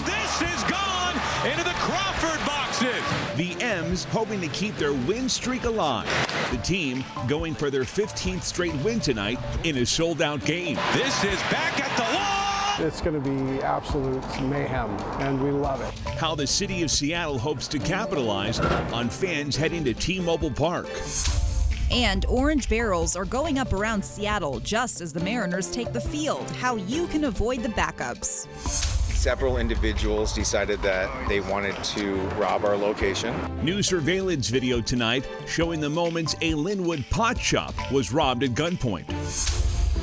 This is gone into the Crawford boxes. The M's hoping to keep their win streak alive. The team going for their 15th straight win tonight in a sold-out game. This is back at the wall. It's going to be absolute mayhem, and we love it. How the city of Seattle hopes to capitalize on fans heading to T-Mobile Park. And orange barrels are going up around Seattle just as the Mariners take the field. How you can avoid the backups. Several individuals decided that they wanted to rob our location. New surveillance video tonight showing the moments a Linwood pot shop was robbed at gunpoint.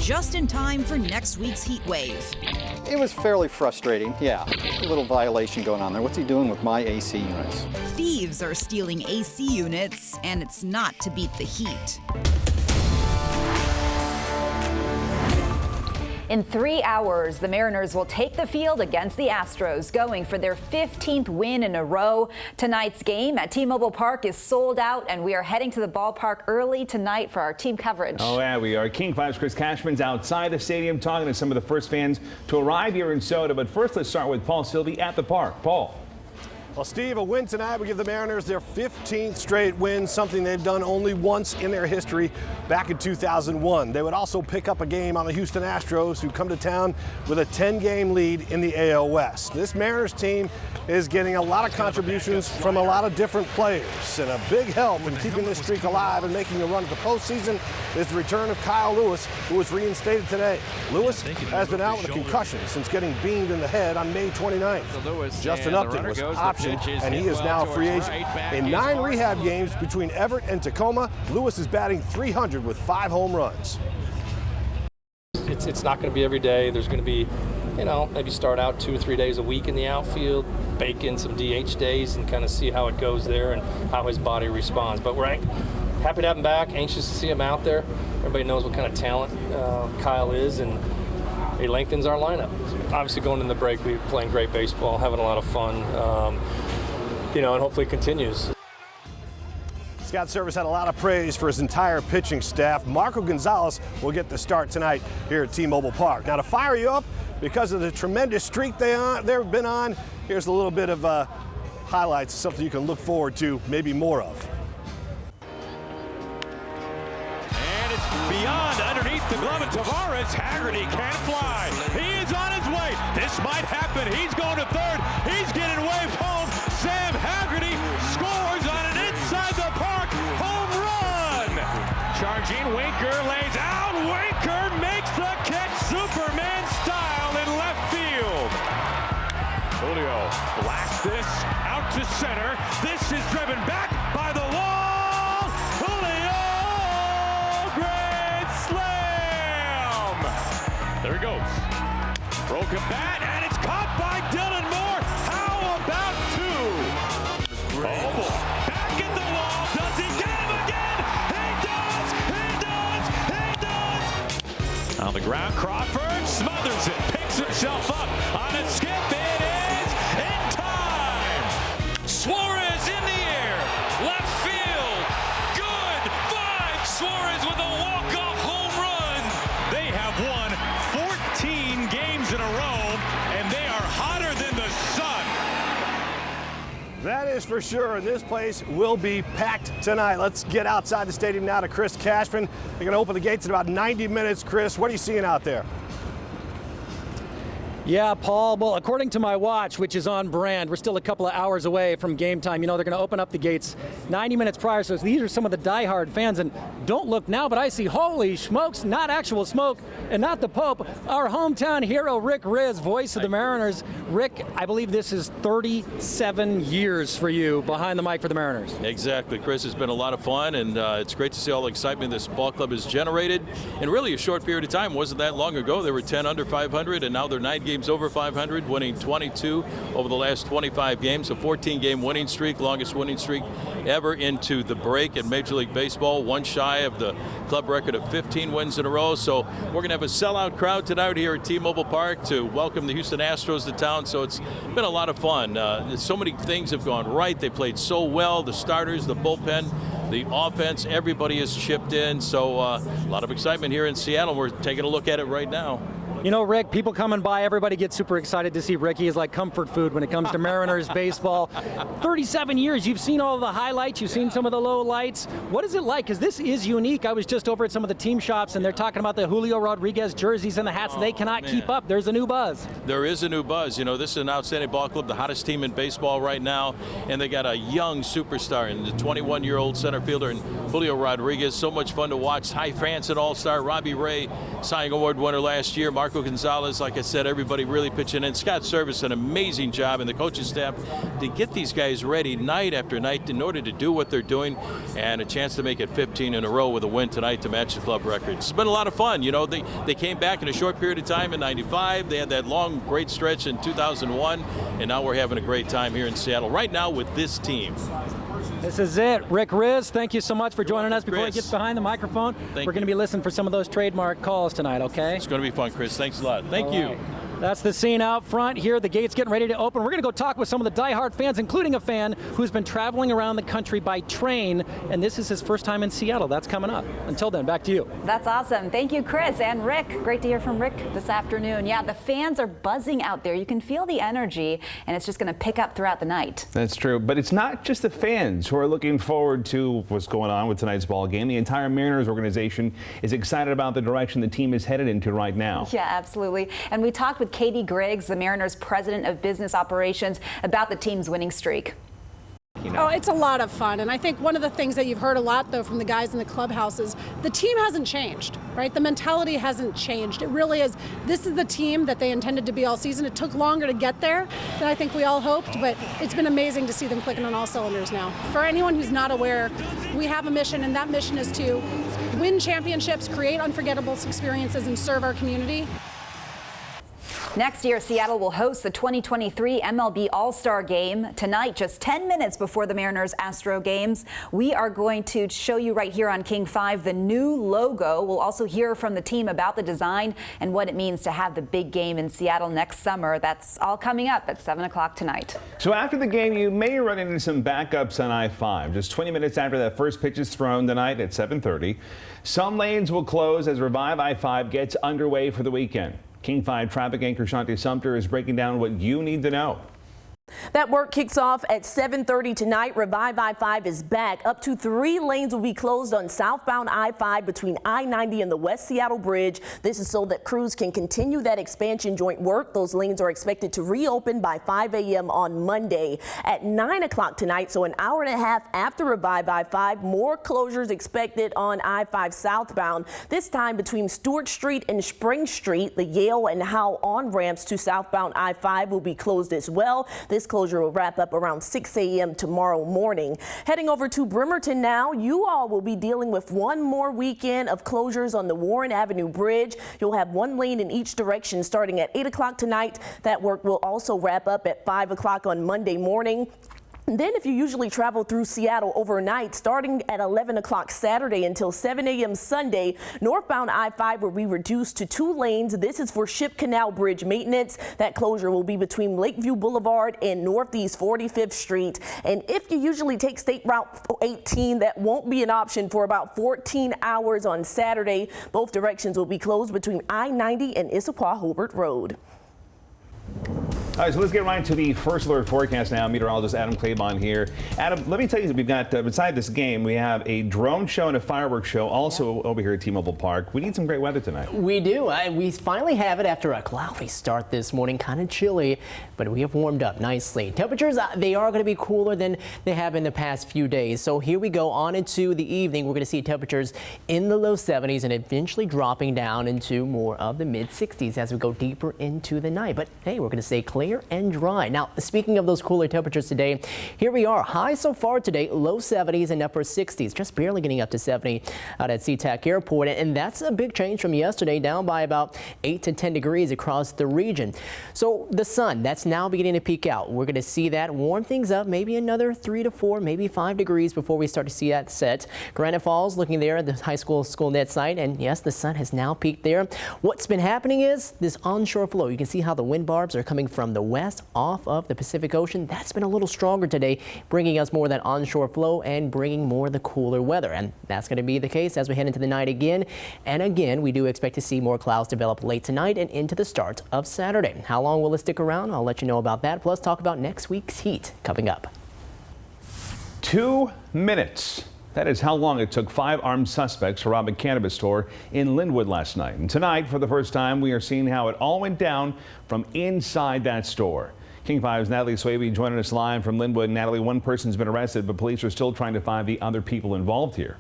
Just in time for next week's heat wave. It was fairly frustrating, yeah. A little violation going on there. What's he doing with my AC units? Thieves are stealing AC units, and it's not to beat the heat. In 3 hours, the Mariners will take the field against the Astros, going for their 15th win in a row. Tonight's game at T-Mobile Park is sold out, and we are heading to the ballpark early tonight for our team coverage. Oh, yeah, we are. King 5's Chris Cashman's outside the stadium talking to some of the first fans to arrive here in Soda. But first, let's start with Paul Sylvie at the park. Paul. Well, Steve, a win tonight would give the Mariners their 15th straight win, something they've done only once in their history back in 2001. They would also pick up a game on the Houston Astros, who come to town with a 10-game lead in the AL West. This Mariners team is getting a lot of contributions from a lot of different players, and a big help in keeping this streak alive and making a run at the postseason is the return of Kyle Lewis, who was reinstated today. Lewis has been out with a concussion since getting beamed in the head on May 29th. Justin Upton was optioned, and he is now a free agent. In 9 rehab games between Everett and Tacoma, Lewis is batting .300 with 5 home runs. It's not going to be every day. There's going to be, maybe start out 2 or 3 days a week in the outfield, bake in some DH days, and kind of see how it goes there and how his body responds. But we're happy to have him back, anxious to see him out there. Everybody knows what kind of talent Kyle is, and he lengthens our lineup. Obviously, going in the break, we're playing great baseball, having a lot of fun, and hopefully it continues. Scott Service had a lot of praise for his entire pitching staff. Marco Gonzalez will get the start tonight here at T-Mobile Park. Now, to fire you up, because of the tremendous streak they've been on, here's a little bit of highlights, something you can look forward to, maybe more of. And it's beyond underneath the glove, and Tavares, Haggerty can't fly. He is on his way. This might happen. He's going to third. He's getting waved home. Sam Haggerty scores on an inside the park home run. Charging, Winker lays out. Winker makes the catch Superman style in left field. Julio blasts this out to center. This is driven back by the wall. Julio, grand slam. There he goes. Broken bat, and it's caught by Dylan Moore. How about 2? Oh, boy. Back at the wall. Does he get him again? He does. On the ground, Crawford smothers it, picks himself up on a skip. It is in time. Suarez in the air. Left field. Good find. Suarez with a walk-off home run. They have won 14 games in a row, and they are hotter than the sun. That is for sure, and this place will be packed tonight. Let's get outside the stadium now to Chris Cashman. They're going to open the gates in about 90 minutes. Chris, what are you seeing out there? Yeah, Paul, well, according to my watch, which is on brand, we're still a couple of hours away from game time. They're going to open up the gates 90 minutes prior, so these are some of the diehard fans. And don't look now, but I see, holy smokes, not actual smoke and not the Pope, our hometown hero, Rick Riz, voice of the Mariners. Rick, I believe this is 37 years for you behind the mic for the Mariners. Exactly, Chris. It's been a lot of fun, and it's great to see all the excitement this ball club has generated in really a short period of time. It wasn't that long ago. They were 10 under 500, and now they're 9 games over 500, winning 22 over the last 25 games, a 14-game winning streak, longest winning streak ever into the break in Major League Baseball, one shy of the club record of 15 wins in a row. So we're going to have a sellout crowd tonight here at T-Mobile Park to welcome the Houston Astros to town. So it's been a lot of fun. So many things have gone right. They played so well. The starters, the bullpen, the offense, everybody has chipped in. So a lot of excitement here in Seattle. We're taking a look at it right now. You know, Rick, people coming by, everybody gets super excited to see Rick. He is like comfort food when it comes to Mariners baseball. 37 years, you've seen all the highlights, you've seen some of the low lights. What is it like? Because this is unique. I was just over at some of the team shops, and they're talking about the Julio Rodriguez jerseys and the hats. They cannot keep up. There's a new buzz. There is a new buzz. You know, this is an outstanding ball club, the hottest team in baseball right now, and they got a young superstar in the 21-year-old center fielder and Julio Rodriguez. So much fun to watch. Ty France, an all-star. Robbie Ray, Cy Young Award winner last year. Marco Gonzalez, like I said, everybody really pitching in. Scott Service, an amazing job, and the coaching staff to get these guys ready night after night in order to do what they're doing, and a chance to make it 15 in a row with a win tonight to match the club record. It's been a lot of fun. You know, they came back in a short period of time in '95. They had that long, great stretch in 2001, and now we're having a great time here in Seattle right now with this team. This is it. Rick Riz, thank you so much for joining us. Before he gets behind the microphone, we're going to be listening for some of those trademark calls tonight, okay? It's going to be fun, Chris. Thanks a lot. Thank you. That's the scene out front here. The gate's getting ready to open. We're going to go talk with some of the diehard fans, including a fan who's been traveling around the country by train, and this is his first time in Seattle. That's coming up. Until then, back to you. That's awesome. Thank you, Chris and Rick. Great to hear from Rick this afternoon. Yeah, the fans are buzzing out there. You can feel the energy, and it's just going to pick up throughout the night. That's true, but it's not just the fans who are looking forward to what's going on with tonight's ball game. The entire Mariners organization is excited about the direction the team is headed into right now. Yeah, absolutely. And we talked with Katie Griggs, the Mariners president of business operations, about the team's winning streak. Oh, it's a lot of fun. And I think one of the things that you've heard a lot, though, from the guys in the clubhouse is the team hasn't changed, right? The mentality hasn't changed. It really is. This is the team that they intended to be all season. It took longer to get there than I think we all hoped, but it's been amazing to see them clicking on all cylinders now. For anyone who's not aware, we have a mission, and that mission is to win championships, create unforgettable experiences, and serve our community. Next year, Seattle will host the 2023 MLB All-Star Game. Tonight, just 10 minutes before the Mariners-Astro games, we are going to show you right here on King 5 the new logo. We'll also hear from the team about the design and what it means to have the big game in Seattle next summer. That's all coming up at 7 o'clock tonight. So after the game, you may run into some backups on I-5. Just 20 minutes after that first pitch is thrown tonight at 7:30. Some lanes will close as Revive I-5 gets underway for the weekend. King 5 traffic anchor Shanti Sumter is breaking down what you need to know. That work kicks off at 7:30 tonight. Revive I-5 is back. Up to 3 lanes will be closed on southbound I-5 between I-90 and the West Seattle Bridge. This is so that crews can continue that expansion joint work. Those lanes are expected to reopen by 5 a.m. on Monday. At 9 o'clock tonight, so an hour and a half after Revive I-5, more closures expected on I-5 southbound, this time between Stewart Street and Spring Street. The Yale and Howe on-ramps to southbound I-5 will be closed as well. This closure will wrap up around 6 a.m. tomorrow morning. Heading over to Bremerton now, you all will be dealing with one more weekend of closures on the Warren Avenue Bridge. You'll have 1 lane in each direction starting at 8 o'clock tonight. That work will also wrap up at 5 o'clock on Monday morning. And then if you usually travel through Seattle overnight, starting at 11 o'clock Saturday until 7 a.m. Sunday, northbound I-5 will be reduced to 2 lanes. This is for Ship Canal Bridge maintenance. That closure will be between Lakeview Boulevard and Northeast 45th Street. And if you usually take State Route 18, that won't be an option for about 14 hours on Saturday. Both directions will be closed between I-90 and Issaquah Hobart Road. All right, so let's get right to the first alert forecast now. Meteorologist Adam Claiborne here. Adam, let me tell you, we've got, beside this game, we have a drone show and a fireworks show also over here at T-Mobile Park. We need some great weather tonight. We do. We finally have it after a cloudy start this morning, kind of chilly, but we have warmed up nicely. Temperatures, they are going to be cooler than they have in the past few days. So here we go on into the evening. We're going to see temperatures in the low 70s and eventually dropping down into more of the mid 60s as we go deeper into the night. But hey, we're going to stay clear and dry. Now, speaking of those cooler temperatures today, here we are. High so far today, low 70s and upper 60s, just barely getting up to 70 out at SeaTac Airport. And that's a big change from yesterday, down by about 8 to 10 degrees across the region. So the sun, that's now beginning to peak out. We're going to see that warm things up, maybe another 3 to 4, maybe 5 degrees before we start to see that set. Granite Falls, looking there at the high school net site, and yes, the sun has now peaked there. What's been happening is this onshore flow. You can see how the wind barbs are coming from the west off of the Pacific Ocean. That's been a little stronger today, bringing us more of that onshore flow and bringing more of the cooler weather. And that's going to be the case as we head into the night again. And again, we do expect to see more clouds develop late tonight and into the start of Saturday. How long will it stick around? I'll let you know about that. Plus, talk about next week's heat coming up. 2 minutes. That is how long it took 5 armed suspects to rob a cannabis store in Linwood last night. And tonight, for the first time, we are seeing how it all went down from inside that store. King 5's Natalie Swaby joining us live from Linwood. Natalie, one person's been arrested, but police are still trying to find the other people involved here.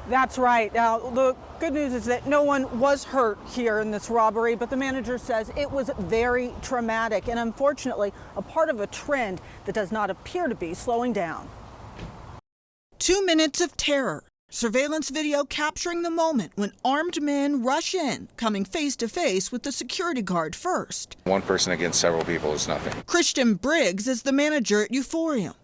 That's right. Now, the good news is that no one was hurt here in this robbery, but the manager says it was very traumatic and unfortunately a part of a trend that does not appear to be slowing down. 2 minutes of terror. Surveillance video capturing the moment when armed men rush in, coming face to face with the security guard first. One person against several people is nothing. Christian Briggs is the manager at Euphorium.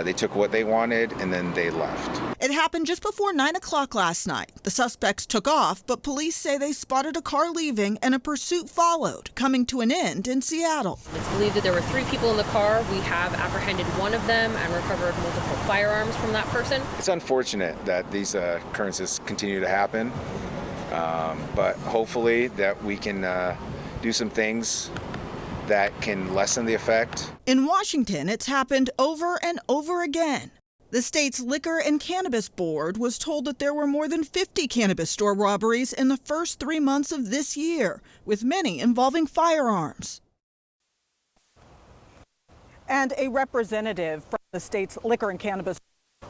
They took what they wanted and then they left. It happened just before 9 o'clock last night. The suspects took off, but police say they spotted a car leaving and a pursuit followed, coming to an end in Seattle. It's believed that there were 3 people in the car. We have apprehended one of them and recovered multiple firearms from that person. It's unfortunate that these occurrences continue to happen, but hopefully that we can do some things that can lessen the effect. In Washington, it's happened over and over again. The state's Liquor and Cannabis Board was told that there were more than 50 cannabis store robberies in the first 3 months of this year, with many involving firearms. And a representative from the state's Liquor and Cannabis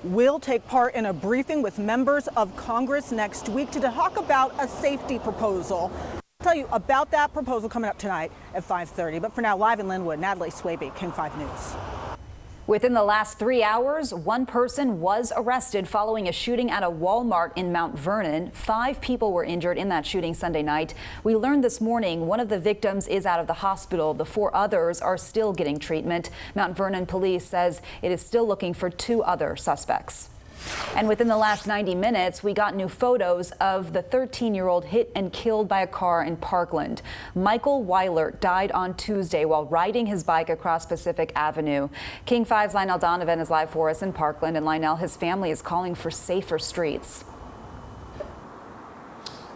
will take part in a briefing with members of Congress next week to talk about a safety proposal. I'll tell you about that proposal coming up tonight at 5:30. But for now, live in Linwood, Natalie Swaby, King 5 News. Within the last 3 hours, one person was arrested following a shooting at a Walmart in Mount Vernon. 5 people were injured in that shooting Sunday night. We learned this morning one of the victims is out of the hospital. The 4 others are still getting treatment. Mount Vernon police says it is still looking for 2 other suspects. And within the last 90 minutes, we got new photos of the 13-year-old hit and killed by a car in Parkland. Michael Weilert died on Tuesday while riding his bike across Pacific Avenue. King 5's Lionel Donovan is live for us in Parkland. And Lionel, his family is calling for safer streets.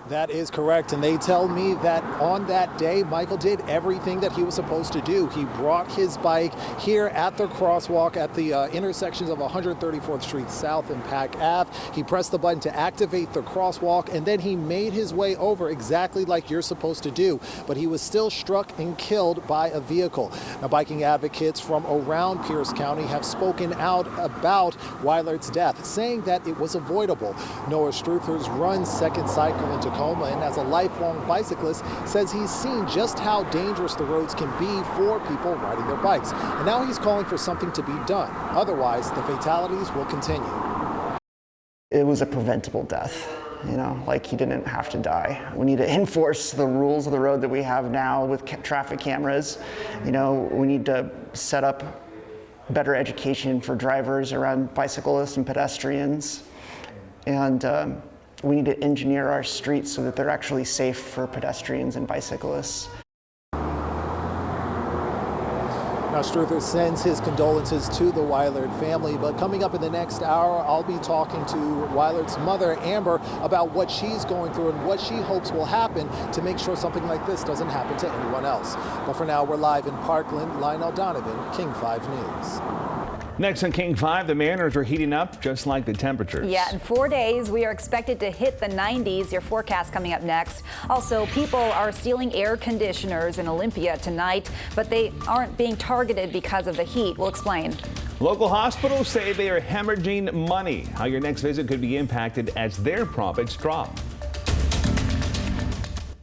That is correct, and they tell me that on that day, Michael did everything that he was supposed to do. He brought his bike here at the crosswalk at the intersections of 134th Street South and Pack Ave. He pressed the button to activate the crosswalk, and then he made his way over exactly like you're supposed to do. But he was still struck and killed by a vehicle. Now, biking advocates from around Pierce County have spoken out about Weilert's death, saying that it was avoidable. Noah Struthers runs Second Cycle into Tacoma, and as a lifelong bicyclist, says he's seen just how dangerous the roads can be for people riding their bikes. And now he's calling for something to be done. Otherwise, the fatalities will continue. It was a preventable death. You know, like he didn't have to die. We need to enforce the rules of the road that we have now with traffic cameras. You know, we need to set up better education for drivers around bicyclists and pedestrians. And we need to engineer our streets so that they're actually safe for pedestrians and bicyclists. Now, Struther sends his condolences to the Weilert family, but coming up in the next hour, I'll be talking to Weilert's mother, Amber, about what she's going through and what she hopes will happen to make sure something like this doesn't happen to anyone else. But for now, we're live in Parkland. Lionel Donovan, King 5 News. Next on King 5, the Mariners are heating up just like the temperatures. Yeah, in 4 days, we are expected to hit the 90s. Your forecast coming up next. Also, people are stealing air conditioners in Olympia tonight, but they aren't being targeted because of the heat. We'll explain. Local hospitals say they are hemorrhaging money. How your next visit could be impacted as their profits drop.